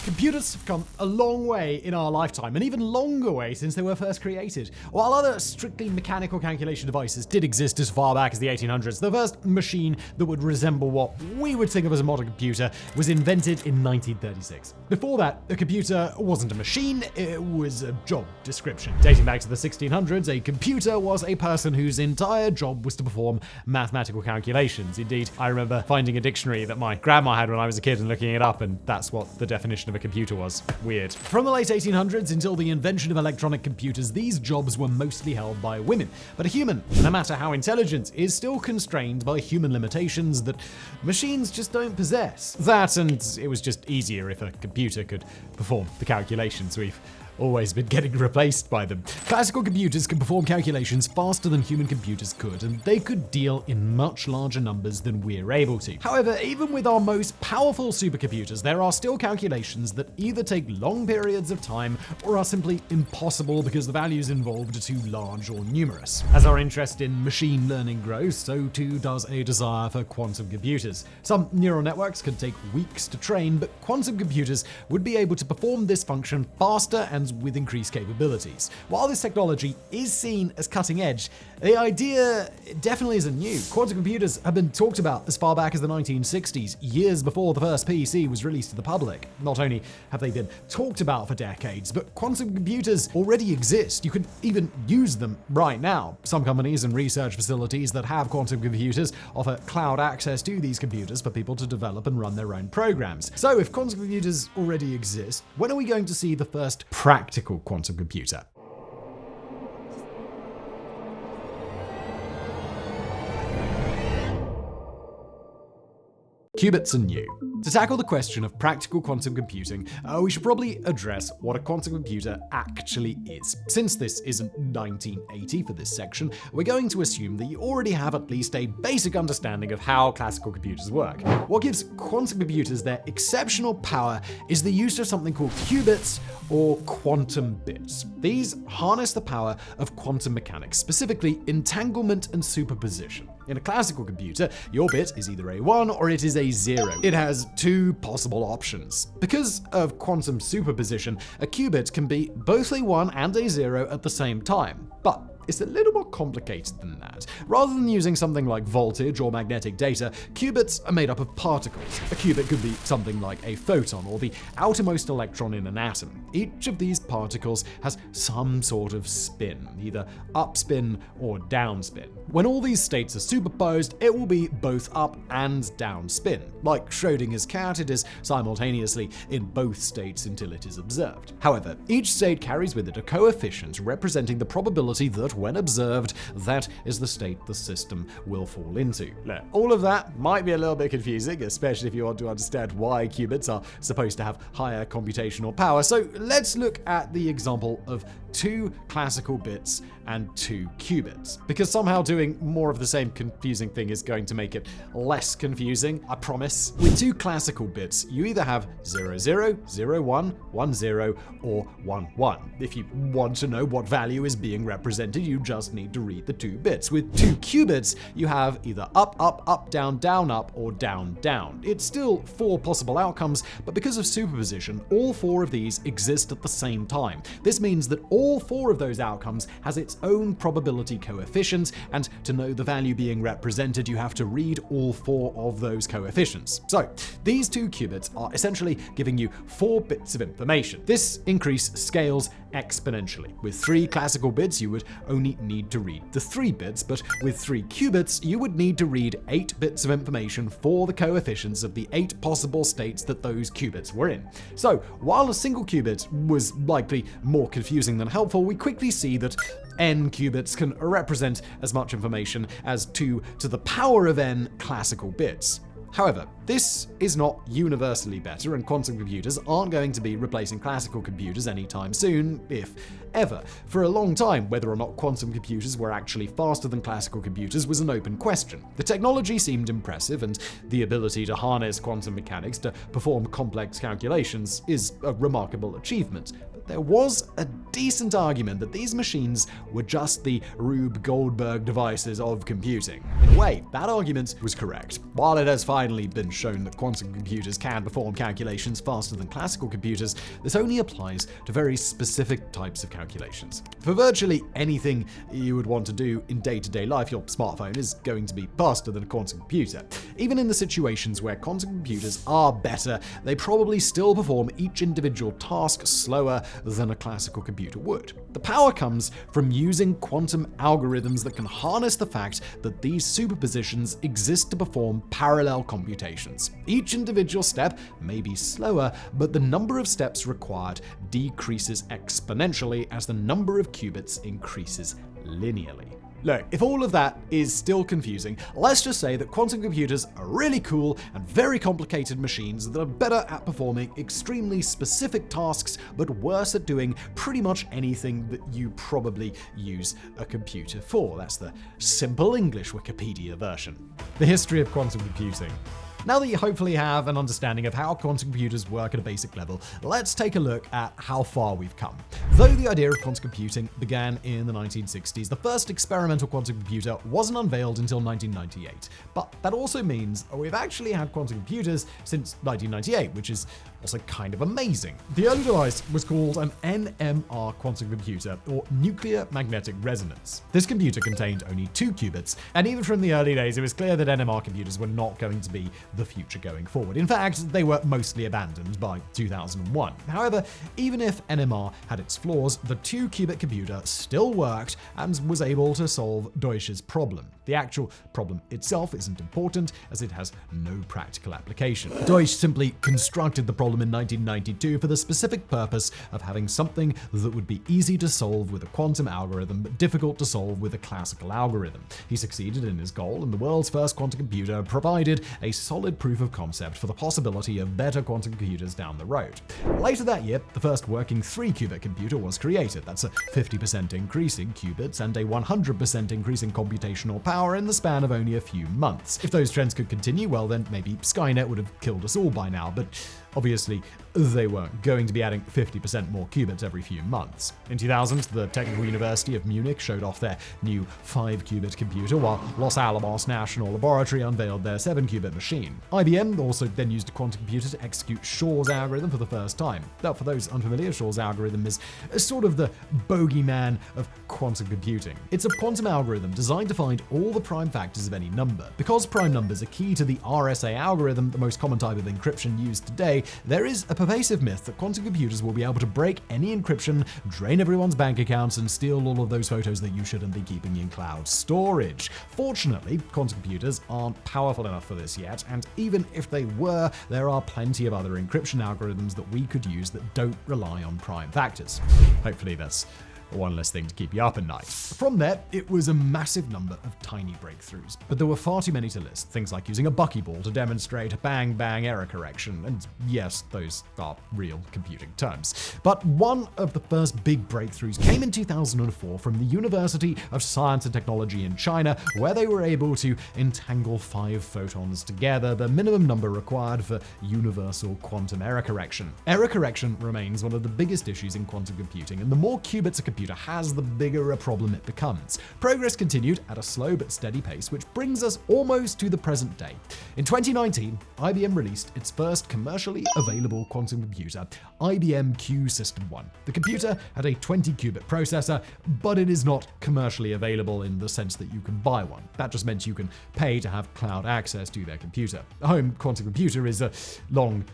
Computers have come a long way in our lifetime, an even longer way since they were first created. While other strictly mechanical calculation devices did exist as far back as the 1800s, the first machine that would resemble what we would think of as a modern computer was invented in 1936. Before that, a computer wasn't a machine, it was a job description. Dating back to the 1600s, a computer was a person whose entire job was to perform mathematical calculations. Indeed, I remember finding a dictionary that my grandma had when I was a kid and looking it up, and that's what the definition of a computer was. Weird. From the late 1800s until the invention of electronic computers, these jobs were mostly held by women. But a human, no matter how intelligent, is still constrained by human limitations that machines just don't possess. That, and it was just easier if a computer could perform the calculations. We've always been getting replaced by them. Classical computers can perform calculations faster than human computers could, and they could deal in much larger numbers than we're able to. However, even with our most powerful supercomputers, there are still calculations that either take long periods of time or are simply impossible because the values involved are too large or numerous. As our interest in machine learning grows, so too does a desire for quantum computers. Some neural networks could take weeks to train, but quantum computers would be able to perform this function faster and with increased capabilities. While this technology is seen as cutting edge, the idea definitely isn't new. Quantum computers have been talked about as far back as the 1960s, years before the first PC was released to the public. Not only have they been talked about for decades, but quantum computers already exist. You can even use them right now. Some companies and research facilities that have quantum computers offer cloud access to these computers for people to develop and run their own programs. So if quantum computers already exist, when are we going to see the first practical quantum computer? Qubits are new. To tackle the question of practical quantum computing, we should probably address what a quantum computer actually is. Since this isn't 1980 for this section, we're going to assume that you already have at least a basic understanding of how classical computers work. What gives quantum computers their exceptional power is the use of something called qubits or quantum bits. These harness the power of quantum mechanics, specifically entanglement and superposition. In a classical computer, your bit is either a 1 or it is a 0. It has two possible options. Because of quantum superposition, a qubit can be both a 1 and a 0 at the same time. But it's a little more complicated than that. Rather than using something like voltage or magnetic data, qubits are made up of particles. A qubit could be something like a photon or the outermost electron in an atom. Each of these particles has some sort of spin, either upspin or downspin. When all these states are superposed, it will be both up and down spin. Like Schrödinger's cat, it is simultaneously in both states until it is observed. However, each state carries with it a coefficient representing the probability that when observed, that is the state the system will fall into. Now, all of that might be a little bit confusing, especially if you want to understand why qubits are supposed to have higher computational power. So let's look at the example of 2 classical bits and 2 qubits. Because somehow doing more of the same confusing thing is going to make it less confusing, I promise. With 2 classical bits, you either have 00, 01, 10, or 11. If you want to know what value is being represented, you just need to read the 2 bits. With 2 qubits, you have either up, up, up, down, up, or down, down. It's still 4 possible outcomes, but because of superposition, all 4 of these exist at the same time. This means that all 4 of those outcomes has its own probability coefficient, and to know the value being represented, you have to read all 4 of those coefficients. So, these 2 qubits are essentially giving you 4 bits of information. This increase scales exponentially. With 3 classical bits, you would only need to read the 3 bits, but with 3 qubits, you would need to read 8 bits of information for the coefficients of the 8 possible states that those qubits were in. So, while a single qubit was likely more confusing than helpful, we quickly see that n qubits can represent as much information as 2 to the power of n classical bits. However, this is not universally better, and quantum computers aren't going to be replacing classical computers anytime soon, if ever. For a long time, whether or not quantum computers were actually faster than classical computers was an open question. The technology seemed impressive, and the ability to harness quantum mechanics to perform complex calculations is a remarkable achievement. there was a decent argument that these machines were just the Rube Goldberg devices of computing. In a way, that argument was correct. While it has finally been shown that quantum computers can perform calculations faster than classical computers, this only applies to very specific types of calculations. For virtually anything you would want to do in day-to-day life, your smartphone is going to be faster than a quantum computer. Even in the situations where quantum computers are better, they probably still perform each individual task slower than a classical computer would. The power comes from using quantum algorithms that can harness the fact that these superpositions exist to perform parallel computations. Each individual step may be slower, but the number of steps required decreases exponentially as the number of qubits increases linearly. Look, if all of that is still confusing, let's just say that quantum computers are really cool and very complicated machines that are better at performing extremely specific tasks, but worse at doing pretty much anything that you probably use a computer for. That's the simple English Wikipedia version. The history of quantum computing. Now that you hopefully have an understanding of how quantum computers work at a basic level, let's take a look at how far we've come. Though the idea of quantum computing began in the 1960s, the first experimental quantum computer wasn't unveiled until 1998. But that also means we've actually had quantum computers since 1998, which is also kind of amazing. The early device was called an NMR quantum computer, or nuclear magnetic resonance. This computer contained only 2 qubits, and even from the early days, it was clear that NMR computers were not going to be the future going forward. In fact, they were mostly abandoned by 2001. However, even if NMR had its flaws, the 2-qubit computer still worked and was able to solve Deutsch's problem. The actual problem itself isn't important, as it has no practical application. Deutsch simply constructed the problem in 1992 for the specific purpose of having something that would be easy to solve with a quantum algorithm, but difficult to solve with a classical algorithm. He succeeded in his goal, and the world's first quantum computer provided a solid proof of concept for the possibility of better quantum computers down the road. Later that year, the first working 3-qubit computer was created. That's a 50% increase in qubits and a 100% increase in computational power in the span of only a few months. If those trends could continue, well then maybe Skynet would have killed us all by now, but obviously they weren't going to be adding 50% more qubits every few months. In 2000, the Technical University of Munich showed off their new 5-qubit computer, while Los Alamos National Laboratory unveiled their 7-qubit machine. IBM also then used a quantum computer to execute Shor's algorithm for the first time. Now, for those unfamiliar, Shor's algorithm is sort of the bogeyman of quantum computing. It's a quantum algorithm designed to find all the prime factors of any number. Because prime numbers are key to the RSA algorithm, the most common type of encryption used today, there is a pervasive myth that quantum computers will be able to break any encryption, drain everyone's bank accounts, and steal all of those photos that you shouldn't be keeping in cloud storage. Fortunately, quantum computers aren't powerful enough for this yet, and even if they were, there are plenty of other encryption algorithms that we could use that don't rely on prime factors. Hopefully that's one less thing to keep you up at night. From there, it was a massive number of tiny breakthroughs, but there were far too many to list. Things like using a buckyball to demonstrate bang-bang error correction, and yes, those are real computing terms. But one of the first big breakthroughs came in 2004 from the University of Science and Technology in China, where they were able to entangle 5 photons together, the minimum number required for universal quantum error correction. Error correction remains one of the biggest issues in quantum computing, and the more qubits a computer has, the bigger a problem it becomes. Progress continued at a slow but steady pace, which brings us almost to the present day. In 2019, IBM released its first commercially available quantum computer, IBM Q System 1. The computer had a 20-qubit processor, but it is not commercially available in the sense that you can buy one. That just meant you can pay to have cloud access to their computer. A home quantum computer is a long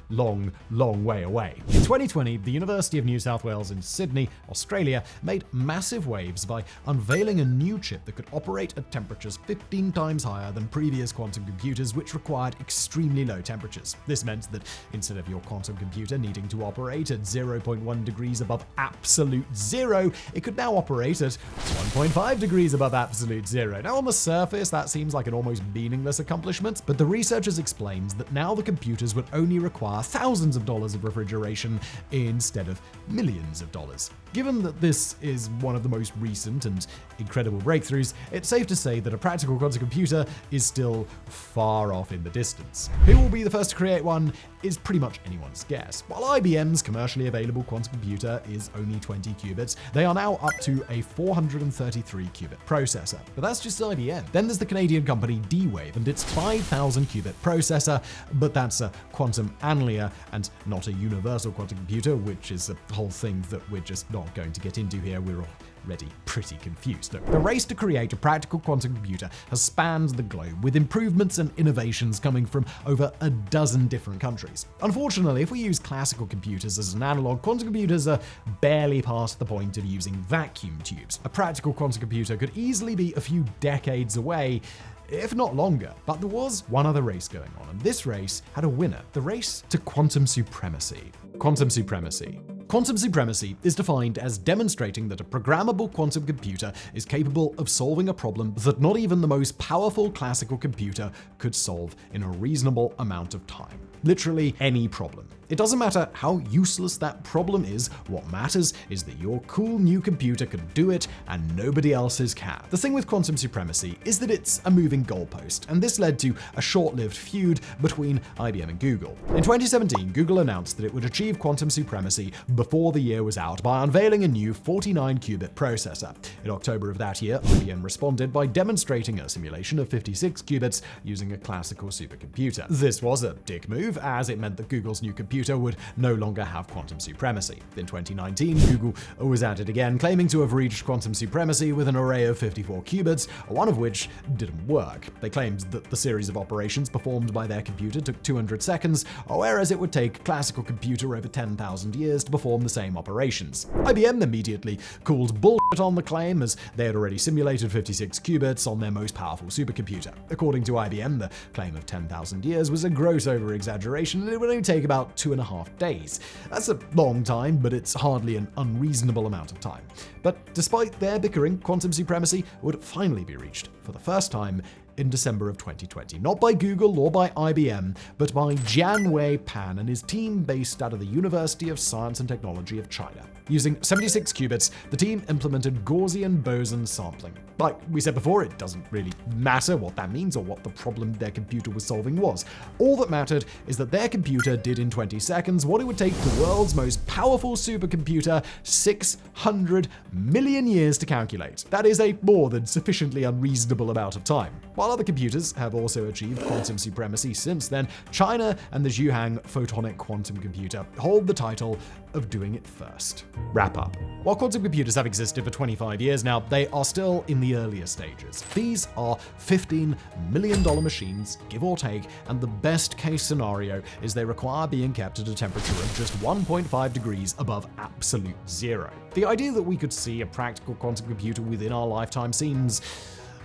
way away. In 2020, the University of New South Wales in Sydney, Australia, made massive waves by unveiling a new chip that could operate at temperatures 15 times higher than previous quantum computers, which required extremely low temperatures. This meant that instead of your quantum computer needing to operate at 0.1 degrees above absolute zero, it could now operate at 1.5 degrees above absolute zero. Now, on the surface, that seems like an almost meaningless accomplishment, but the researchers explained that now the computers would only require thousands of dollars of refrigeration instead of millions of dollars. Given that this is one of the most recent and incredible breakthroughs, it's safe to say that a practical quantum computer is still far off in the distance. Who will be the first to create one is pretty much anyone's guess. While IBM's commercially available quantum computer is only 20 qubits, they are now up to a 433 qubit processor. But that's just IBM. Then there's the Canadian company D-Wave and its 5,000 qubit processor, but that's a quantum annealer and not a universal quantum computer, which is a whole thing that we're just not going to get into here. We're already pretty confused. Look, the race to create a practical quantum computer has spanned the globe, with improvements and innovations coming from over a dozen different countries. Unfortunately, if we use classical computers as an analog, quantum computers are barely past the point of using vacuum tubes. A practical quantum computer could easily be a few decades away, if not longer. But there was one other race going on, and this race had a winner: the race to quantum supremacy. Quantum supremacy. Quantum supremacy is defined as demonstrating that a programmable quantum computer is capable of solving a problem that not even the most powerful classical computer could solve in a reasonable amount of time. Literally any problem. It doesn't matter how useless that problem is, what matters is that your cool new computer can do it and nobody else's can. The thing with quantum supremacy is that it's a moving goalpost, and this led to a short-lived feud between IBM and Google. In 2017, Google announced that it would achieve quantum supremacy before the year was out by unveiling a new 49-qubit processor. In October of that year, IBM responded by demonstrating a simulation of 56 qubits using a classical supercomputer. This was a dick move, as it meant that Google's new computer would no longer have quantum supremacy. In 2019, Google was at it again, claiming to have reached quantum supremacy with an array of 54 qubits, one of which didn't work. They claimed that the series of operations performed by their computer took 200 seconds, whereas it would take a classical computer over 10,000 years to perform the same operations. IBM immediately called bullshit on the claim, as they had already simulated 56 qubits on their most powerful supercomputer. According to IBM, the claim of 10,000 years was a gross over-exaggeration, and it would only take about 2.5 days. That's a long time, but it's hardly an unreasonable amount of time. But despite their bickering, quantum supremacy would finally be reached for the first time in December of 2020, not by Google or by IBM, but by Jianwei Pan and his team based out of the University of Science and Technology of China. Using 76 qubits, the team implemented Gaussian boson sampling. Like we said before, it doesn't really matter what that means or what the problem their computer was solving was. All that mattered is that their computer did in 20 seconds what it would take the world's most powerful supercomputer 600 million years to calculate. That is a more than sufficiently unreasonable amount of time. While other computers have also achieved quantum supremacy since then, China and the Zhuhang photonic quantum computer hold the title of doing it first. Wrap up. While quantum computers have existed for 25 years now, they are still in the earlier stages. These are $15 million machines, give or take, and the best case scenario is they require being kept at a temperature of just 1.5 degrees above absolute zero. The idea that we could see a practical quantum computer within our lifetime seems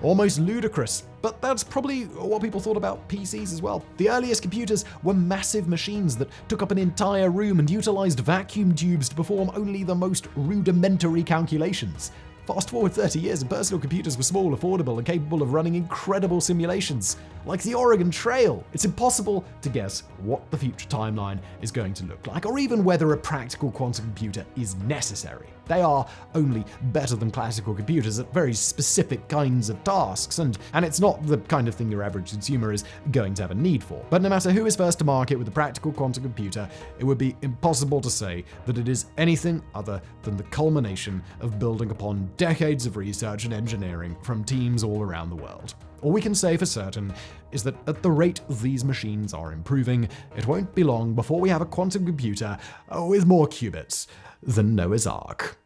almost ludicrous, but that's probably what people thought about PCs as well. The earliest computers were massive machines that took up an entire room and utilized vacuum tubes to perform only the most rudimentary calculations. Fast forward 30 years and personal computers were small, affordable, and capable of running incredible simulations, like the Oregon Trail. It's impossible to guess what the future timeline is going to look like, or even whether a practical quantum computer is necessary. They are only better than classical computers at very specific kinds of tasks, and it's not the kind of thing your average consumer is going to have a need for. But no matter who is first to market with a practical quantum computer, it would be impossible to say that it is anything other than the culmination of building upon decades of research and engineering from teams all around the world. All we can say for certain is that at the rate these machines are improving, it won't be long before we have a quantum computer with more qubits than Noah's Ark.